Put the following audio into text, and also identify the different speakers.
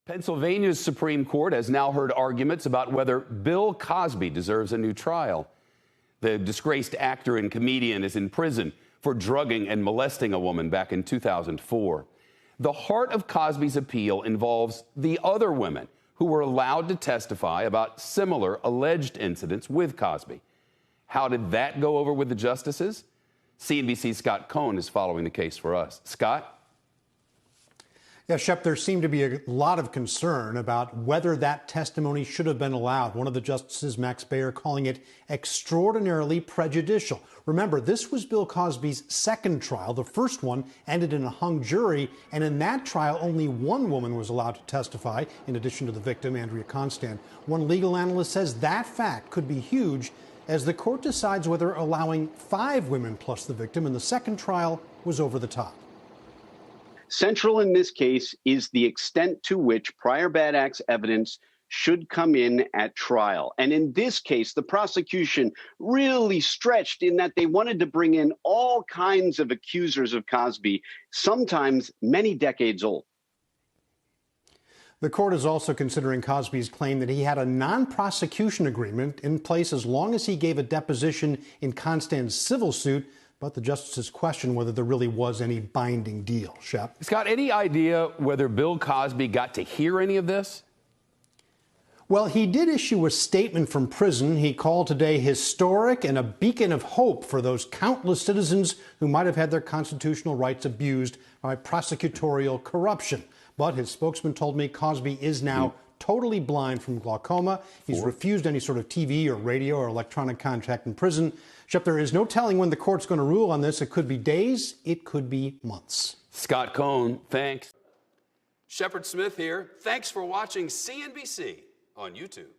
Speaker 1: Pennsylvania's Supreme Court has now heard arguments about whether Bill Cosby deserves a new trial. The disgraced actor and comedian is in prison for drugging and molesting a woman back in 2004. The heart of Cosby's appeal involves the other women who were allowed to testify about similar alleged incidents with Cosby. How did that go over with the justices? CNBC's Scott Cohn is following the case for us. Scott?
Speaker 2: Yeah, Shep, there seemed to be a lot of concern about whether that testimony should have been allowed. One of the justices, Max Baer, calling it extraordinarily prejudicial. Remember, this was Bill Cosby's second trial. The first one ended in a hung jury, and in that trial, only one woman was allowed to testify, in addition to the victim, Andrea Constant. One legal analyst says that fact could be huge as the court decides whether allowing 5 women plus the victim in the second trial was over the top.
Speaker 3: Central in this case is the extent to which prior bad acts evidence should come in at trial. And in this case, the prosecution really stretched in that they wanted to bring in all kinds of accusers of Cosby, sometimes many decades old.
Speaker 2: The court is also considering Cosby's claim that he had a non-prosecution agreement in place as long as he gave a deposition in Constant's civil suit. But the justices question whether there really was any binding deal. Shep?
Speaker 1: Scott, any idea whether Bill Cosby got to hear any of this?
Speaker 2: Well, he did issue a statement from prison he called today historic and a beacon of hope for those countless citizens who might have had their constitutional rights abused by prosecutorial corruption. But his spokesman told me Cosby is now totally blind from glaucoma. He's refused any sort of TV or radio or electronic contact in prison. Shep, there is no telling when the court's going to rule on this. It could be days. It could be months.
Speaker 1: Scott Cohn, thanks. Shepard Smith here. Thanks for watching CNBC on YouTube.